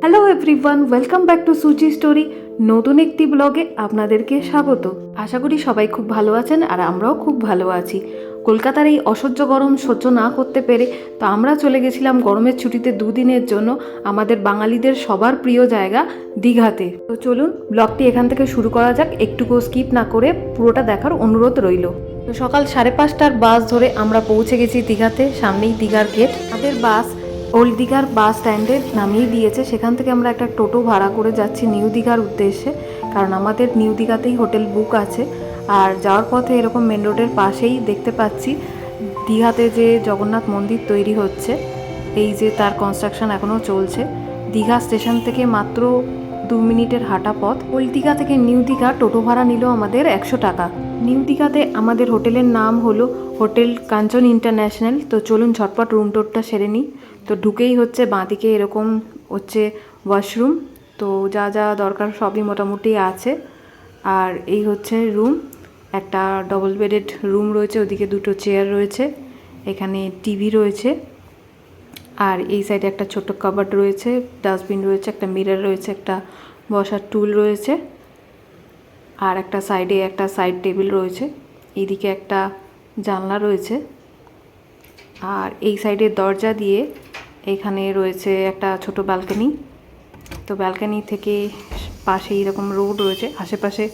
Hello everyone, welcome back to Suchi story. নতুন একটি ব্লগে আপনাদেরকে স্বাগত। আশা করি সবাই খুব ভালো আছেন আর আমরাও খুব ভালো আছি। কলকাতার এই অসহ্য গরম সহ্য না করতে পেরে তো আমরা চলে গেছিলাম গরমের ছুটিতে দুদিনের জন্য আমাদের বাঙালিদের সবার প্রিয় জায়গা দীঘাতে। তো চলুন ব্লগটি এখান থেকে শুরু করা যাক, একটুকু স্কিপ না করে পুরোটা দেখার অনুরোধ রইল। তো সকাল 5:30টার বাস ধরে আমরা পৌঁছে গেছি দীঘাতে। সামনেই দীঘার গেট। আমাদের বাস ওল্ড দীঘার বাস স্ট্যান্ডে নামিয়ে দিয়েছে। সেখান থেকে আমরা একটা টোটো ভাড়া করে যাচ্ছি নিউ দীঘার উদ্দেশ্যে, কারণ আমাদের নিউ দীঘাতেই হোটেল বুক আছে। আর যাওয়ার পথে এরকম মেন রোডের পাশেই দেখতে পাচ্ছি দীঘাতে যে জগন্নাথ মন্দির তৈরি হচ্ছে, এই যে তার কনস্ট্রাকশন এখনও চলছে। দীঘা স্টেশন থেকে মাত্র 2 মিনিটের হাঁটা পথ। ওল্ড দীঘা থেকে নিউ দীঘা টোটো ভাড়া নিল আমাদের 100 টাকা। নিউ দীঘাতে আমাদের হোটেলের নাম হলো হোটেল কাঞ্চন ইন্টারন্যাশনাল। তো চলুন ঝটপট রুম টোরটা সেরে নিই। তো ঢুকেই হচ্ছে বাঁদিকে এরকম হচ্ছে ওয়াশরুম। তো যা যা দরকার সবই মোটামুটি আছে। আর এই হচ্ছে রুম, একটা ডবল বেডেড রুম রয়েছে, ওদিকে 2টো চেয়ার রয়েছে, এখানে টিভি রয়েছে, আর এই সাইডে একটা ছোট্ট কাবার্ড রয়েছে, ডাস্টবিন রয়েছে, একটা মিরর রয়েছে, একটা বসার টুল রয়েছে, আর একটা সাইডে একটা সাইড টেবিল রয়েছে। এইদিকে একটা জানলা রয়েছে, আর এই সাইডের দরজা দিয়ে এখানে রয়েছে একটা ছোট ব্যালকনি। তো ব্যালকনি থেকে পাশে এরকম রোড রয়েছে, আশেপাশে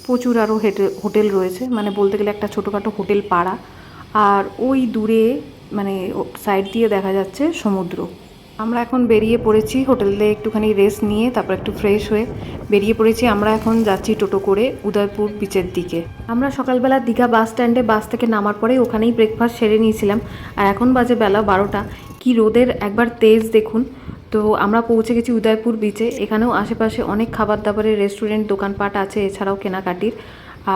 প্রচুর আরও হোটেল রয়েছে, মানে বলতে গেলে একটা ছোটোখাটো হোটেল পাড়া। আর ওই দূরে মানে সাইড দিয়ে দেখা যাচ্ছে সমুদ্র। আমরা এখন বেরিয়ে পড়েছি হোটেলে একটুখানি রেস্ট নিয়ে, তারপর একটু ফ্রেশ হয়ে বেরিয়ে পড়েছি। আমরা এখন যাচ্ছি টোটো করে উদয়পুর বিচের দিকে। আমরা সকালবেলা দীঘা বাস স্ট্যান্ডে বাস থেকে নামার পরে ওখানেই ব্রেকফাস্ট সেরে নিয়েছিলাম। আর এখন বাজে বেলা 12টা। কি রোদের একবার তেজ দেখুন। তো আমরা পৌঁছে গেছি উদয়পুর বিচে। এখানেও আশেপাশে অনেক খাবার দাবারের রেস্টুরেন্ট দোকানপাট আছে, এছাড়াও কেনাকাটির।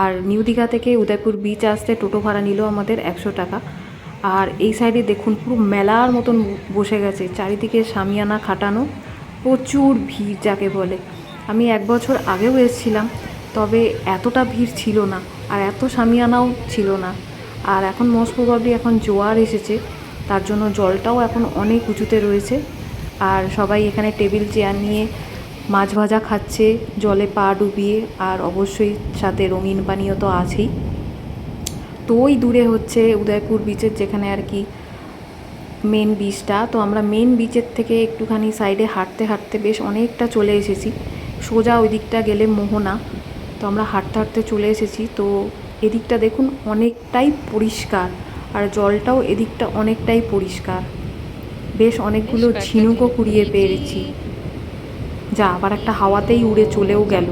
আর নিউ দীঘা থেকে উদয়পুর বিচ আসতে টোটো ভাড়া নিল আমাদের 100 টাকা। আর এই সাইডে দেখুন পুরো মেলার মতন বসে গেছে, চারিদিকে শামিয়ানা খাটানো, প্রচুর ভিড় যাকে বলে। আমি 1 বছর আগেও এসেছিলাম, তবে এতটা ভিড় ছিল না আর এত শামিয়ানাও ছিল না। আর এখন মোস্ট প্রবাবলি এখন জোয়ার এসেছে, তার জন্য জলটাও এখন অনেক উঁচুতে রয়েছে। আর সবাই এখানে টেবিল চেয়ার নিয়ে মাছ ভাজা খাচ্ছে জলে পা ডুবিয়ে, আর অবশ্যই সাথে রঙিন পানীয় তো আছেই। তো ওই দূরে হচ্ছে উদয়পুর বিচের যেখানে আর কি মেন বিচটা। তো আমরা মেন বিচের থেকে একটুখানি সাইডে হাঁটতে হাঁটতে বেশ অনেকটা চলে এসেছি। সোজা ওই দিকটা গেলে মোহনা। তো আমরা হাঁটতে হাঁটতে চলে এসেছি। তো এদিকটা দেখুন অনেকটাই পরিষ্কার, আর জলটাও এদিকটা অনেকটাই পরিষ্কার। বেশ অনেকগুলো ঝিনুকও কুড়িয়ে পেয়েছি, যা আবার একটা হাওয়াতেই উড়ে চলেও গেল।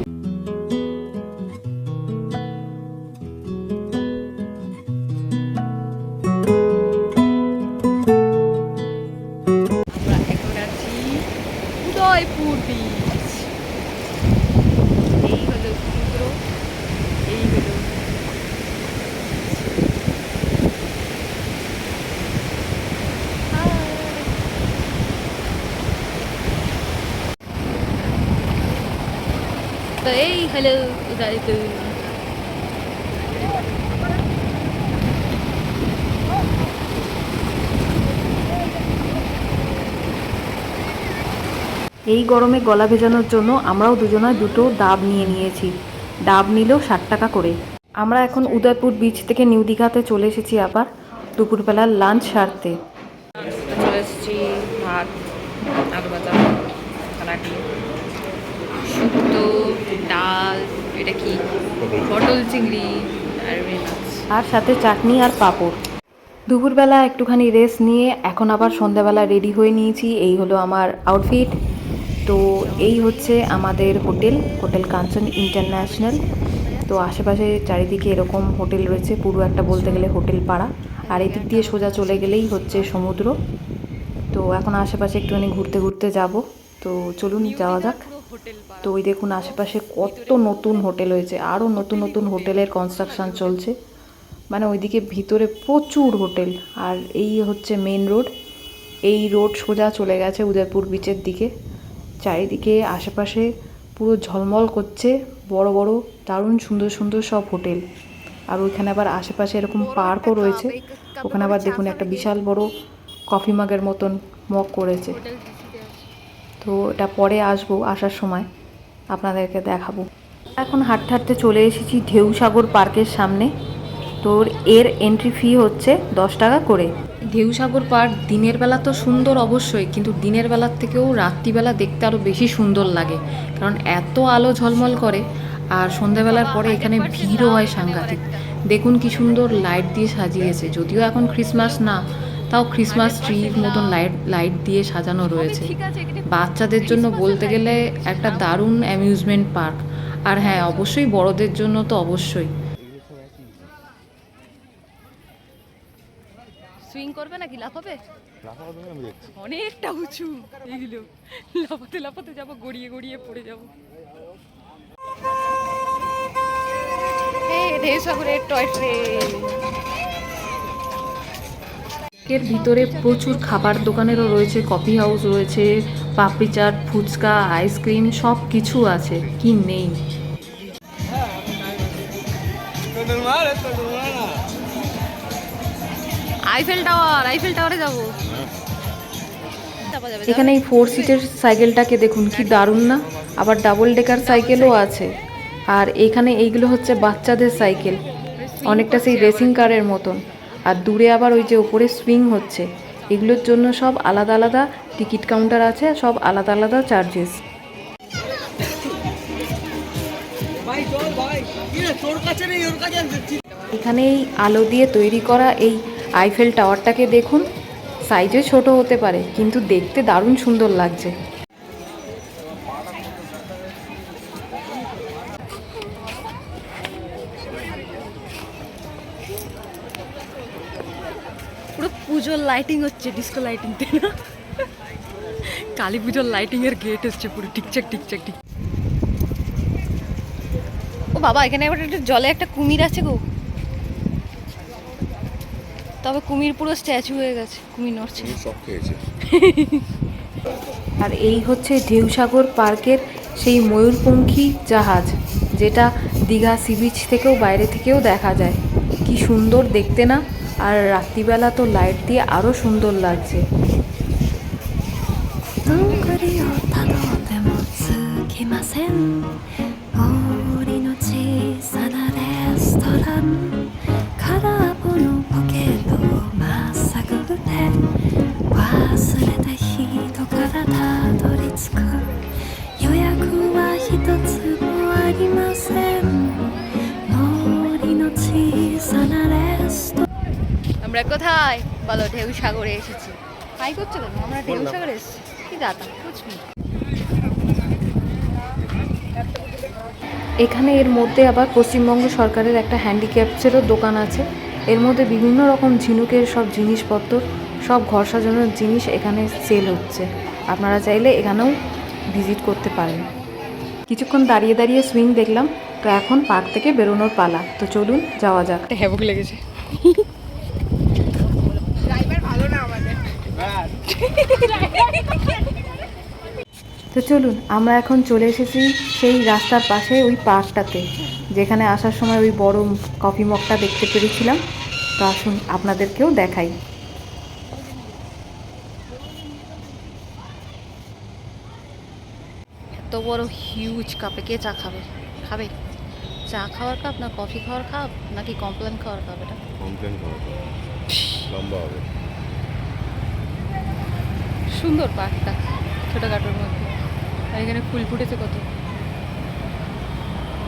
উদয়পুর বিচ। এই হলো সমুদ্র, এই হলো তো এই হলো উদয়পুর। এই গরমে গলা ভেজানোর জন্য আমরাও দুজনা 2টো ডাব নিয়ে নিয়েছি। ডাব নিল 60 টাকা করে। আমরা এখন উদয়পুর বিচ থেকে নিউ দীঘাতে চলে এসেছি আবার দুপুরবেলার লাঞ্চ সারতে। চলে এসেছি ভাত, আলু ভাজা, কালাটি, শুক্তো, ডাল, এটা কি পটল চিংড়ি আর মাছ, আর সাথে চাটনি আর পাঁপড়। দুপুরবেলা একটুখানি রেস্ট নিয়ে এখন আবার সন্ধ্যাবেলা রেডি হয়ে নিয়েছি। এই হলো আমার আউটফিট। তো এই হচ্ছে আমাদের হোটেল কাঞ্চন ইন্টারন্যাশনাল। তো আশেপাশে চারিদিকে এরকম হোটেল রয়েছে, পুরো একটা বলতে গেলে হোটেল পাড়া। আর এদিক দিয়ে সোজা চলে গেলেই হচ্ছে সমুদ্র। তো এখন আশেপাশে একটুখানি ঘুরতে ঘুরতে যাব। তো চলুন যাওয়া যাক। তো ওই দেখুন আশেপাশে কত নতুন হোটেল হয়েছে, আরও নতুন নতুন হোটেলের কনস্ট্রাকশন চলছে, মানে ওইদিকে ভিতরে প্রচুর হোটেল। আর এই হচ্ছে মেন রোড, এই রোড সোজা চলে গেছে উদয়পুর বিচের দিকে। চারিদিকে আশেপাশে পুরো ঝলমল করছে, বড় বড় দারুণ সুন্দর সুন্দর সব হোটেল। আর ওইখানে আবার আশেপাশে এরকম পার্কও রয়েছে। ওখানে আবার দেখুন একটা বিশাল বড় কফি মাগের মতন মগ করেছে। তো তো এটা পরে আসবো, আসার সময় আপনাদেরকে দেখাবো। এখন হাঁটতে হাঁটতে চলে এসেছি ঢেউসাগর পার্কের সামনে। তোর এর এন্ট্রি ফি হচ্ছে 10 টাকা করে। ঢেউসাগর পার্ক দিনের বেলা তো সুন্দর অবশ্যই, কিন্তু দিনের বেলার থেকেও রাত্রিবেলা দেখতে আরও বেশি সুন্দর লাগে, কারণ এত আলো ঝলমল করে। আর সন্ধ্যাবেলার পরে এখানে ভিড়ও হয় সাংঘাতিক। দেখুন কি সুন্দর লাইট দিয়ে সাজিয়েছে, যদিও এখন ক্রিসমাস না, তাও ক্রিসমাস ট্রির মতন লাইট দিয়ে সাজানো রয়েছে। বাচ্চাদের জন্য বলতে গেলে একটা দারুণ অ্যামিউজমেন্ট পার্ক। আর হ্যাঁ, অবশ্যই বড়দের জন্য তো অবশ্যই। সুইং করবে নাকি লাফাবে? অনেকটা উঁচু এগুলো, লাফাতে লাফাতে যাবো, গড়িয়ে গড়িয়ে পড়ে যাবো। ঢেউসাগরের টয় ট্রেন। এর ভিতরে প্রচুর খাবার দোকানেরও রয়েছে, কফি হাউস রয়েছে, পাপড়ি চাট, ফুচকা, আইসক্রিম সব কিছু আছে, কি নেই। আইফেল টাওয়ারে যাবো। এখানে এই 4 সিটের সাইকেলটাকে দেখুন কি দারুণ না, আবার ডাবল ডেকার সাইকেলও আছে। আর এখানে এইগুলো হচ্ছে বাচ্চাদের সাইকেল, অনেকটা সেই রেসিং কারের মতন। আর দূরে আবার ওই যে উপরে সুইং হচ্ছে, এগুলোর জন্য সব আলাদা আলাদা টিকিট কাউন্টার আছে, সব আলাদা আলাদা চার্জেস। এখানে এই আলো দিয়ে তৈরি করা এই আইফেল টাওয়ারটাকে দেখুন, সাইজে ছোট হতে পারে কিন্তু দেখতে দারুণ সুন্দর লাগছে। পুরো পুজোর লাইটিং হচ্ছে, ডিস্কো লাইটিং, তাই না? কালী পুজোর লাইটিং এর গেট হচ্ছে পুরো টিকচাক টিকচাক টিক। ও বাবা, এখানে আবার একটা জলে একটা কুমির আছে গো, তবে কুমির পুরো স্ট্যাচু হয়ে গেছে, কুমির নড়ছে। আর এই হচ্ছে ঢেউসাগর পার্কের সেই ময়ূরপঙ্খী জাহাজ, যেটা দীঘা সি বিচ থেকেও বাইরে থেকেও দেখা যায়। কি সুন্দর দেখতে না, আর রাত্রিবেলা তো লাইট দিয়ে আরও সুন্দর লাগছে। আমরা কোথায় বলো? ঢেউসাগরে এসেছি। হাই করছো কেন? আমরা ঢেউসাগরে এসেছি, কি দাতা বুঝবি। এখানে এর মধ্যে আবার পশ্চিমবঙ্গ সরকারের একটা হ্যান্ডিক্যাপসেরও দোকান আছে। এর মধ্যে বিভিন্ন রকম ঝিনুকের সব জিনিসপত্র, সব ঘর সাজানোর জিনিস এখানে সেল হচ্ছে। আপনারা চাইলে এখানেও ভিজিট করতে পারেন। কিছুক্ষণ দাঁড়িয়ে দাঁড়িয়ে সুইং দেখলাম, তো এখন পার্ক থেকে বেরোনোর পালা। তো চলুন যাওয়া যাক। হ্যাবুক লেগেছে। তো চলুন, আমরা এখন চলে এসেছি সেই রাস্তার পাশে ওই পার্কটাতে, যেখানে আসার সময় ওই বড় কফি মগটা দেখতে পেরেছিলাম। তো আসুন আপনাদেরকেও দেখাই। এত বড় হিউজ কাপে কে চা খাবে? খাবে চা খাওয়ার কাপ না কফি খাওয়ার কাপ নাকি কমপ্লেন খাওয়ার কাপ? এটা কমপ্লেন খাওয়ার কাপ, লম্বা হবে। সুন্দর পার্কটা, ছোটখাটোর মধ্যে। আর এখানে ফুল ফুটেছে কত,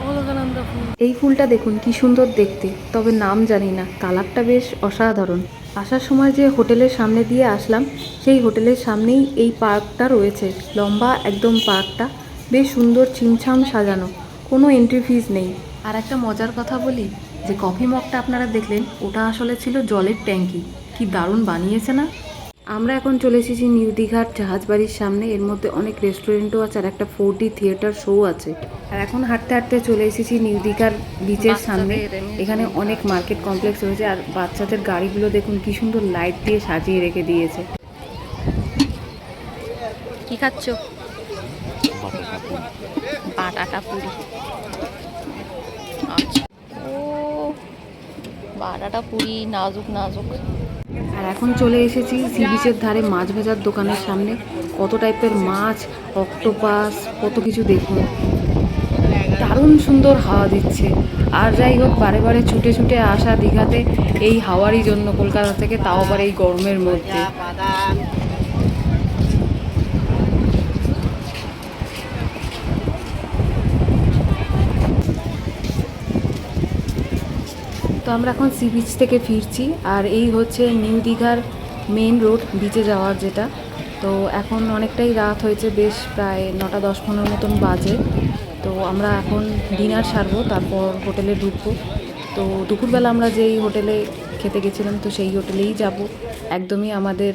অলকানন্দা ফুল। এই ফুলটা দেখুন কি সুন্দর দেখতে, তবে নাম জানি না। কালারটা বেশ অসাধারণ। আসার সময় যে হোটেলের সামনে দিয়ে আসলাম, সেই হোটেলের সামনেই এই পার্কটা রয়েছে। লম্বা একদম পার্কটা, বেশ সুন্দর ছিমছাম সাজানো, কোনো এন্ট্রি ফিজ নেই। আর একটা মজার কথা বলি, যে কফি মগটা আপনারা দেখলেন, ওটা আসলে ছিল জলের ট্যাঙ্কি। কি দারুণ বানিয়েছে না? আমরা এখন চলে এসেছি নিউ দীঘার জাহাজবাড়ির সামনে। এর মধ্যে অনেক রেস্টুরেন্টও আছে আর একটা 4D থিয়েটার শো আছে। আর এখন হাঁটতে হাঁটতে চলে এসেছি নিউ দীঘার বিচের সামনে। এখানে অনেক মার্কেট কমপ্লেক্স রয়েছে, আর বাচ্চাদের গাড়িগুলো দেখুন কি সুন্দর লাইট দিয়ে সাজিয়ে রেখে দিয়েছে। কি খাচ্ছ? বাটাটা পুরি। আচ্ছা, ও বাটাটা পুরি নাজুক নাজুক। আর এখন চলে এসেছি সি বিচের ধারে মাছ ভাজার দোকানের সামনে। কত টাইপের মাছ, অক্টোপাস, কত কিছু দেখুন। দারুণ সুন্দর হাওয়া দিচ্ছে। আর যাই হোক, বারে বারে ছুটে ছুটে আসা দীঘাতে এই হাওয়ারই জন্য, কলকাতা থেকে, তাও আবার এই গরমের মধ্যে। তো আমরা এখন সি বিচ থেকে ফিরছি, আর এই হচ্ছে নিউ দীঘার মেন রোড, বিচে যাওয়ার যেটা। তো এখন অনেকটাই রাত হয়েছে, বেশ প্রায় 9টা 10-15 মতন বাজে। তো আমরা এখন ডিনার সারবো, তারপর হোটেলে ঢুকবো। তো দুপুরবেলা আমরা যেই হোটেলে খেতে গেছিলাম, তো সেই হোটেলেই যাব, একদমই আমাদের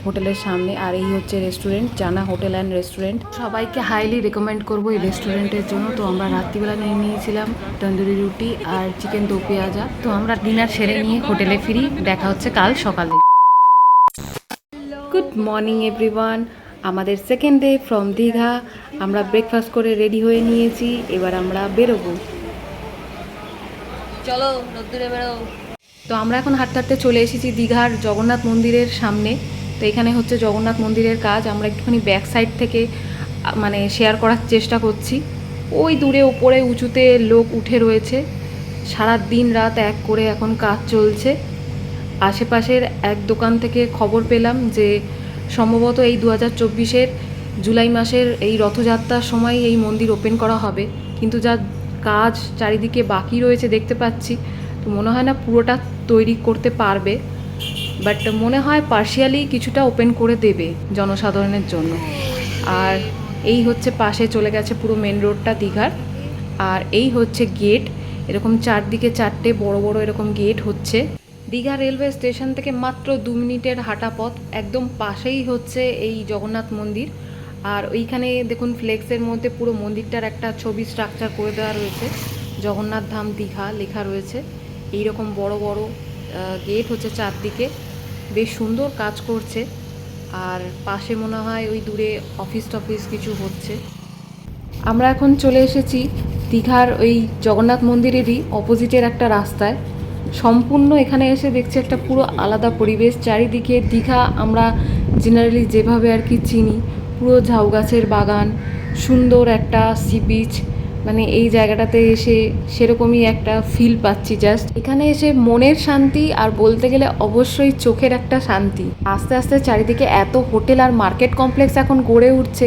হোটেলের সামনে। আর এই হচ্ছে রেস্টুরেন্ট, জানা হোটেল অ্যান্ড রেস্টুরেন্ট। সবাইকে হাইলি রেকমেন্ড করবো এই রেস্টুরেন্টের জন্য। তো আমরা রাত্রিবেলা নিয়েছিলাম তন্দুরি রুটি আর চিকেন দো পেঁয়াজা। তো আমরা ডিনার সেরে নিয়ে হোটেলে ফিরি, দেখা হচ্ছে কাল সকালে। গুড মর্নিং এভরিওয়ান, আমাদের সেকেন্ড ডে ফ্রম দীঘা। আমরা ব্রেকফাস্ট করে রেডি হয়ে নিয়েছি, এবার আমরা বেরোবো। চলো রোদ্দুরে বেরো। তো আমরা এখন হাঁটতে হাঁটতে চলে এসেছি দীঘার জগন্নাথ মন্দিরের সামনে। তো এখানে হচ্ছে জগন্নাথ মন্দিরের কাজ। আমরা একটুখানি ব্যাক সাইড থেকে মানে শেয়ার করার চেষ্টা করছি। ওই দূরে ওপরে উঁচুতে লোক উঠে রয়েছে, সারা দিন রাত এক করে এখন কাজ চলছে। আশেপাশের এক দোকান থেকে খবর পেলাম যে সম্ভবত এই 2024-এর জুলাই মাসের এই রথযাত্রার সময় এই মন্দির ওপেন করা হবে। কিন্তু যা কাজ চারিদিকে বাকি রয়েছে দেখতে পাচ্ছি, তো মনে হয় না পুরোটা তৈরি করতে পারবে, বাট মনে হয় পার্শিয়ালি কিছুটা ওপেন করে দেবে জনসাধারণের জন্য। আর এই হচ্ছে পাশে চলে গেছে পুরো মেন রোডটা দীঘার। আর এই হচ্ছে গেট, এরকম চারদিকে 4টে বড় বড় এরকম গেট হচ্ছে। দীঘা রেলওয়ে স্টেশন থেকে মাত্র 2 মিনিটের হাঁটা পথ, একদম পাশেই হচ্ছে এই জগন্নাথ মন্দির। আর ওইখানে দেখুন ফ্লেক্সের মধ্যে পুরো মন্দিরটার একটা ছবি স্ট্রাকচার করে দেওয়া রয়েছে, জগন্নাথ ধাম দীঘা লেখা রয়েছে। এই রকম বড় বড় গেট হচ্ছে চারদিকে, বেশ সুন্দর কাজ করছে। আর পাশে মনে হয় ওই দূরে অফিস টফিস কিছু হচ্ছে। আমরা এখন চলে এসেছি দীঘার ওই জগন্নাথ মন্দিরেরই অপোজিটের একটা রাস্তায়। সম্পূর্ণ এখানে এসে দেখছি একটা পুরো আলাদা পরিবেশ। চারিদিকে দীঘা আমরা জেনারেলি যেভাবে আর কি চিনি, পুরো ঝাউ গাছের বাগান, সুন্দর একটা সি বিচ, মানে এই জায়গাটাতে এসে সেরকমই একটা ফিল পাচ্ছি। জাস্ট এখানে এসে মনের শান্তি, আর বলতে গেলে অবশ্যই চোখের একটা শান্তি। আস্তে আস্তে চারিদিকে এত হোটেল আর মার্কেট কমপ্লেক্স এখন গড়ে উঠছে,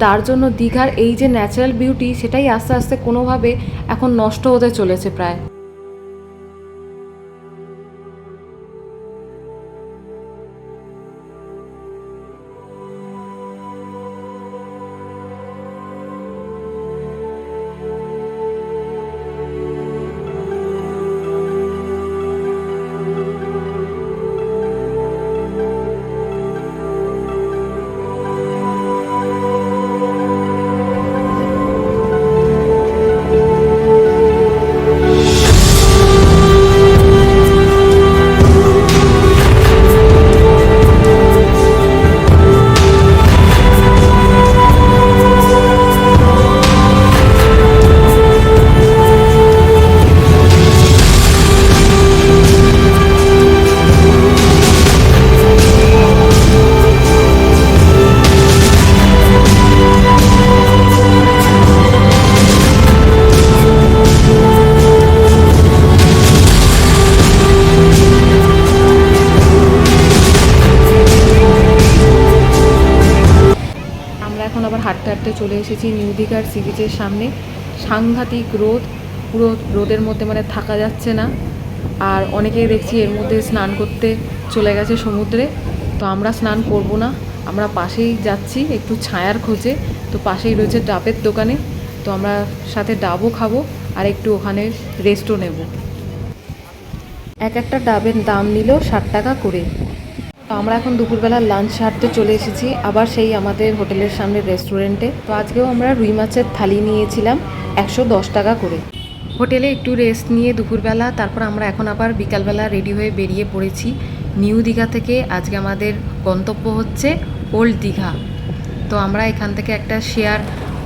তার জন্য দীঘার এই যে ন্যাচারাল বিউটি, সেটাই আস্তে আস্তে কোনোভাবে এখন নষ্ট হতে চলেছে প্রায়। এখন আবার হাঁটতে হাঁটতে চলে এসেছি নিউ দীঘার সি বিচের সামনে। সাংঘাতিক রোদ, পুরো রোদের মধ্যে মানে থাকা যাচ্ছে না। আর অনেকেই দেখছি এর মধ্যে স্নান করতে চলে গেছে সমুদ্রে। তো আমরা স্নান করব না, আমরা পাশেই যাচ্ছি একটু ছায়ার খোঁজে। তো পাশেই রয়েছে ডাবের দোকানে, তো আমরা সাথে ডাবও খাবো আর একটু ওখানে রেস্টও নেব। এক একটা ডাবের দাম নিল 60 টাকা করে। তো আমরা এখন দুপুরবেলা লাঞ্চ সারতে চলে এসেছি আবার সেই আমাদের হোটেলের সামনের রেস্টুরেন্টে। তো আজকেও আমরা রুই মাছের থালি নিয়েছিলাম 110 টাকা করে। হোটেলে একটু রেস্ট নিয়ে দুপুরবেলা, তারপর আমরা এখন আবার বিকালবেলা রেডি হয়ে বেরিয়ে পড়েছি নিউ দীঘা থেকে। আজকে আমাদের গন্তব্য হচ্ছে ওল্ড দীঘা। তো আমরা এখান থেকে একটা শেয়ার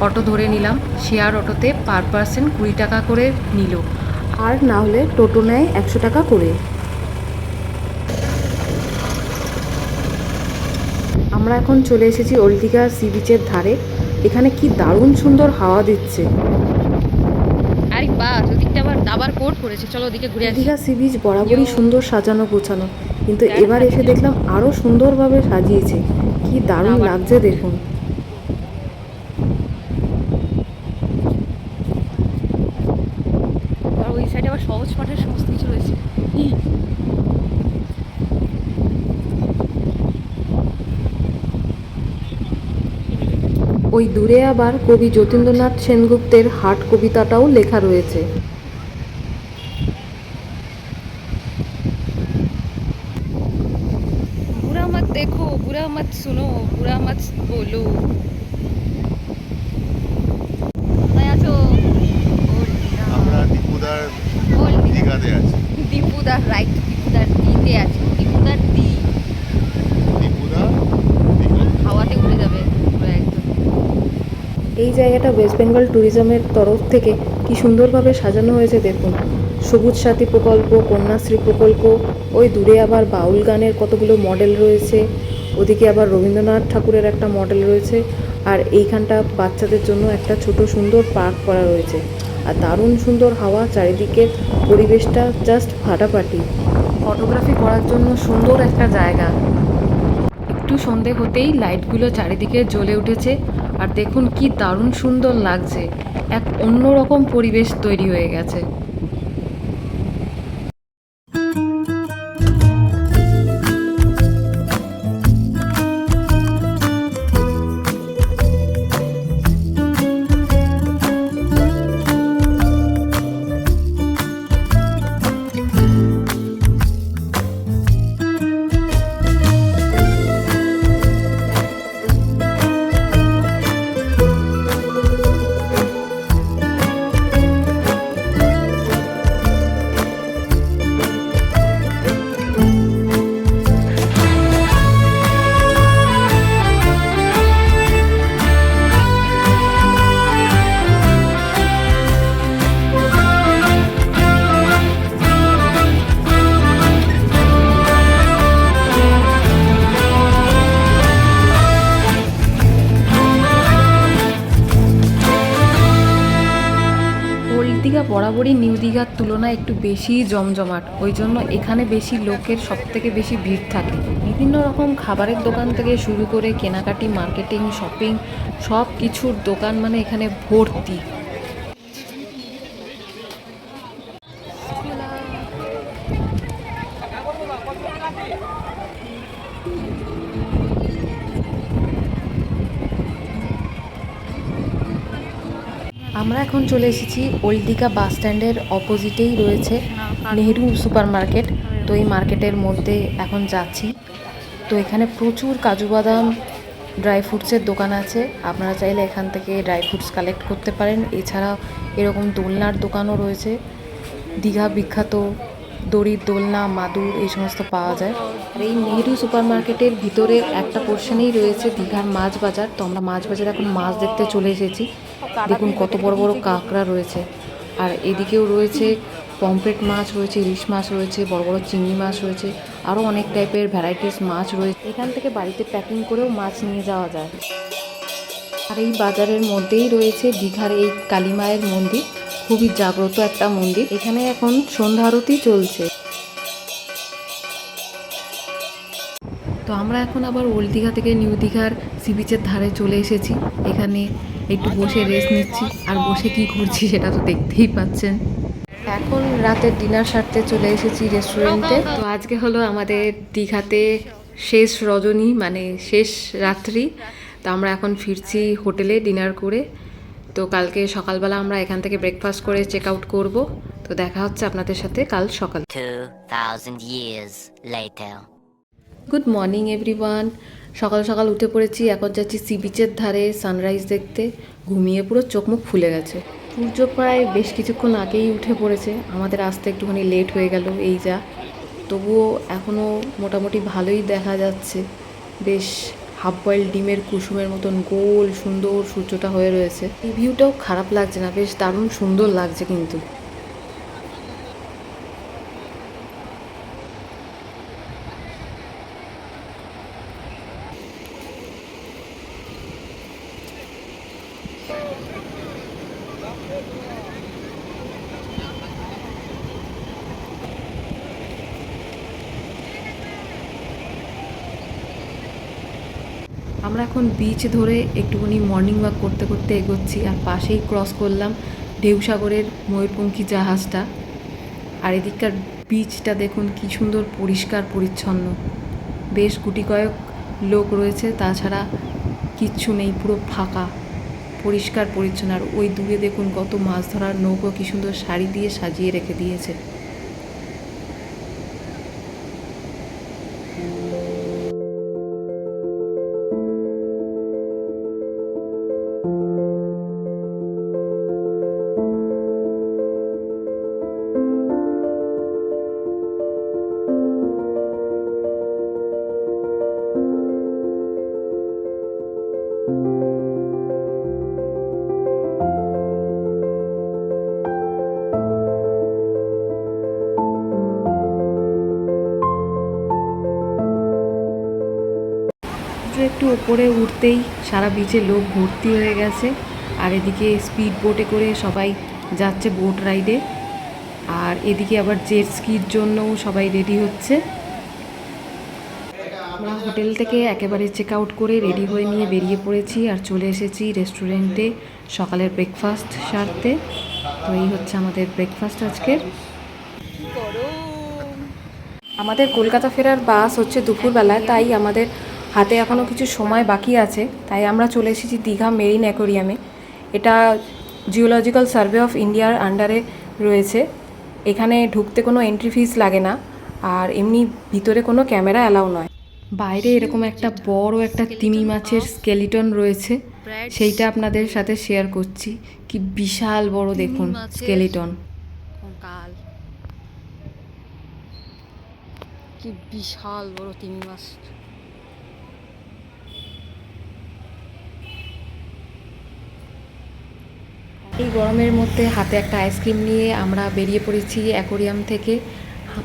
অটো ধরে নিলাম। শেয়ার অটোতে পার পার্সন 20 টাকা করে নিল, আর না হলে টোটো নেয় 100 টাকা করে। আমরা এখন চলে এসেছি ওল্ড দীঘা সি বিচের ধারে। এখানে কি দারুণ সুন্দর হাওয়া দিচ্ছে। আরে বাহ, ওদিকটা আবার দাবার কোট করেছে, চলো ওদিকে ঘুরে আসি। দীঘা সি বিচ বরাবরই সুন্দর সাজানো গোছানো, কিন্তু এবার এসে দেখলাম আরও সুন্দরভাবে সাজিয়েছে। কি দারুণ লাগছে দেখুন। আর ওই সাইডে আবার সহজ পাঠের সমস্ত কিছু রয়েছে। ওই দূরে আবার কবি যতীন্দ্রনাথ সেনগুপ্তের হাট কবিতাটাও লেখা রয়েছে। বুড়া মত দেখো, বুড়া মত শুনো, বুড়া মত বলো। কোথায় আছো? আমরা দীপুদার দীঘাতে আছি। দীপুদার রাইট, দীপুদার দিতে আছি, দীপুদার দি। দীপুদা দীঘা হাওয়াতে উড়ে যাবে পুরো একদম। এই জায়গাটা ওয়েস্ট বেঙ্গল ট্যুরিজমের তরফ থেকে কি সুন্দরভাবে সাজানো হয়েছে দেখুন। সবুজ সাথী প্রকল্প, কন্যাশ্রী প্রকল্প, ওই দূরে আবার বাউল গানের কতগুলো মডেল রয়েছে, ওদিকে আবার রবীন্দ্রনাথ ঠাকুরের একটা মডেল রয়েছে, আর এইখানটা বাচ্চাদের জন্য একটা ছোট সুন্দর পার্ক করা রয়েছে। আর দারুণ সুন্দর হাওয়া, চারিদিকে পরিবেশটা জাস্ট ফাটাফাটি। ফটোগ্রাফি করার জন্য সুন্দর একটা জায়গা। একটু সন্ধে হতেই লাইটগুলো চারিদিকে জ্বলে উঠেছে, আর দেখুন কি দারুণ সুন্দর লাগছে। এক অন্যরকম পরিবেশ তৈরি হয়ে গেছে। দীঘা বরাবরই নিউ দীঘার তুলনায় একটু বেশি জমজমাট, ওই জন্য এখানে বেশি লোকের সবথেকে বেশি ভিড় থাকে। বিভিন্ন রকম খাবারের দোকান থেকে শুরু করে কেনাকাটি, মার্কেটিং, শপিং, সব কিছুর দোকান মানে এখানে ভর্তি। আমরা এখন চলে এসেছি ওল্ড দীঘা বাস স্ট্যান্ডের অপোজিটেই রয়েছে নেহেরু সুপার মার্কেট। তো এই মার্কেটের মধ্যে এখন যাচ্ছি। তো এখানে প্রচুর কাজু বাদাম, ড্রাই ফ্রুটসের দোকান আছে, আপনারা চাইলে এখান থেকে ড্রাই ফ্রুটস কালেক্ট করতে পারেন। এছাড়া এরকম দোলনার দোকানও রয়েছে। দীঘা বিখ্যাত দড়ির দোলনা, মাদুর, এই সমস্ত পাওয়া যায়। আর এই নেহেরু সুপার মার্কেটের ভিতরে একটা পোর্শনেই রয়েছে দীঘার মাছ বাজার। তো আমরা মাছ বাজারে এখন মাছ দেখতে চলে এসেছি। দেখুন কত বড় বড় কাঁকড়া রয়েছে, আর এদিকেও রয়েছে পমফ্রেট মাছ রয়েছে, ইলিশ মাছ রয়েছে, বড় বড় চিংড়ি মাছ রয়েছে, আরও অনেক টাইপের ভ্যারাইটিস মাছ রয়েছে। এখান থেকে বাড়িতে প্যাকিং করেও মাছ নিয়ে যাওয়া যায়। আর এই বাজারের মধ্যেই রয়েছে দীঘার এই কালী মায়ের মন্দির, খুবই জাগ্রত একটা মন্দির। এখানে এখন সন্ধ্যা আরতি চলছে। তো আমরা এখন আবার ওল্ড দীঘা থেকে নিউ দীঘার সি বিচের ধারে চলে এসেছি। এখানে একটু বসে রেস্ট নিচ্ছি, আর বসে কি করছি সেটা তো দেখতেই পাচ্ছেন। এখন রাতের ডিনার সারতে চলে এসেছি রেস্টুরেন্টে। তো আজকে হলো আমাদের দীঘাতে শেষ রজনী, মানে শেষ রাত্রি। তো আমরা এখন ফিরছি হোটেলে ডিনার করে। তো কালকে সকালবেলা আমরা এখান থেকে ব্রেকফাস্ট করে চেক আউট করবো। তো দেখা হচ্ছে আপনাদের সাথে কাল সকাল। 2000 years later. Good morning everyone. সকাল সকাল উঠে পড়েছি, এখন যাচ্ছি সি বিচের ধারে সানরাইজ দেখতে। ঘুমিয়ে পুরো চোখ মুখ ফুলে গেছে। সূর্য প্রায় বেশ কিছুক্ষণ আগেই উঠে পড়েছে, আমাদের আসতে একটুখানি লেট হয়ে গেল এই যা। তবুও এখনও মোটামুটি ভালোই দেখা যাচ্ছে, বেশ হাফ বয়েল ডিমের কুসুমের মতন গোল সুন্দর সূর্যটা হয়ে রয়েছে। এই ভিউটাও খারাপ লাগছে না, বেশ দারুণ সুন্দর লাগছে কিন্তু। আমরা এখন বিচ ধরে একটুখানি মর্নিং ওয়াক করতে করতে এগোচ্ছি, আর পাশেই ক্রস করলাম ঢেউসাগরের ময়ূরপঙ্খী জাহাজটা। আর এদিককার বিচটা দেখুন কি সুন্দর পরিষ্কার পরিচ্ছন্ন, বেশ গুটি কয়েক লোক রয়েছে, তাছাড়া কিচ্ছু নেই, পুরো ফাঁকা, পরিষ্কার পরিচ্ছন্ন। আর ওই দূরে দেখুন কত মাছ ধরার নৌকো কি সুন্দর শাড়ি দিয়ে সাজিয়ে রেখে দিয়েছে। একটু উপরে উঠতেই সারা বিচে লোক ভর্তি হয়ে গেছে। আর এদিকে স্পিড বোটে করে সবাই যাচ্ছে বোট রাইডে, আর এদিকে আবার জেট স্কির জন্যও সবাই রেডি হচ্ছে। আমরা হোটেল থেকে একেবারে চেক আউট করে রেডি হয়ে নিয়ে বেরিয়ে পড়েছি আর চলে এসেছি রেস্টুরেন্টে সকালের ব্রেকফাস্ট সারতে। তো এই হচ্ছে আমাদের ব্রেকফাস্ট আজকের। আমাদের কলকাতা ফেরার বাস হচ্ছে দুপুরবেলায়, তাই আমাদের হাতে এখনও কিছু সময় বাকি আছে, তাই আমরা চলে এসেছি দীঘা মেরিন অ্যাকোরিয়ামে। এটা জিওলজিক্যাল সার্ভে অফ ইন্ডিয়ার আন্ডারে রয়েছে। এখানে ঢুকতে কোনো এন্ট্রি ফিস লাগে না, আর এমনি ভিতরে কোনো ক্যামেরা অ্যালাউ নয়। বাইরে এরকম একটা বড় একটা তিমি মাছের স্কেলিটন রয়েছে, সেইটা আপনাদের সাথে শেয়ার করছি। কি বিশাল বড় দেখুন স্কেলিটন, কঙ্কাল, কি বিশাল বড় তিমি মাছ। এই গরমের মধ্যে হাতে একটা আইসক্রিম নিয়ে আমরা বেরিয়ে পড়েছি অ্যাকোরিয়াম থেকে।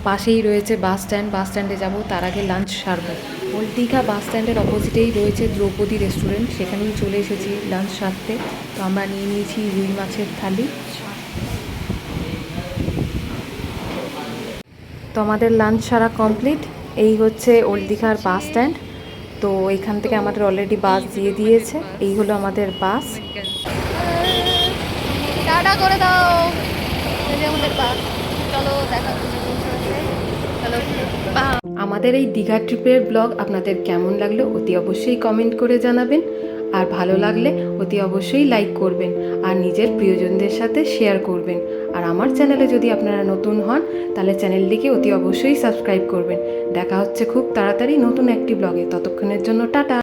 পাশেই রয়েছে বাস স্ট্যান্ড, বাস স্ট্যান্ডে যাব, তার আগে লাঞ্চ সারবো। ওল্ড দীঘা বাস স্ট্যান্ডের অপোজিটেই রয়েছে দ্রৌপদী রেস্টুরেন্ট, সেখানেই চলে এসেছি লাঞ্চ সারতে। তো আমরা নিয়ে নিয়েছি রুই মাছের থালি। তো আমাদের লাঞ্চ সারা কমপ্লিট। এই হচ্ছে ওল্ড দীঘার বাস স্ট্যান্ড। তো এখান থেকে আমাদের অলরেডি বাস দিয়ে দিয়েছে। এই হলো আমাদের বাস। টাটা করে দাও, আমাদের বাস। চলো দেখা চলো। আমাদের এই দীঘা ট্রিপের ব্লগ আপনাদের কেমন লাগলো অতি অবশ্যই কমেন্ট করে জানাবেন, আর ভালো লাগলে অতি অবশ্যই লাইক করবেন, আর নিজের প্রিয়জনদের সাথে শেয়ার করবেন। আর আমার চ্যানেলে যদি আপনারা নতুন হন তাহলে চ্যানেলটিকে অতি অবশ্যই সাবস্ক্রাইব করবেন। দেখা হচ্ছে খুব তাড়াতাড়ি নতুন একটি ব্লগে, ততক্ষণের জন্য টাটা।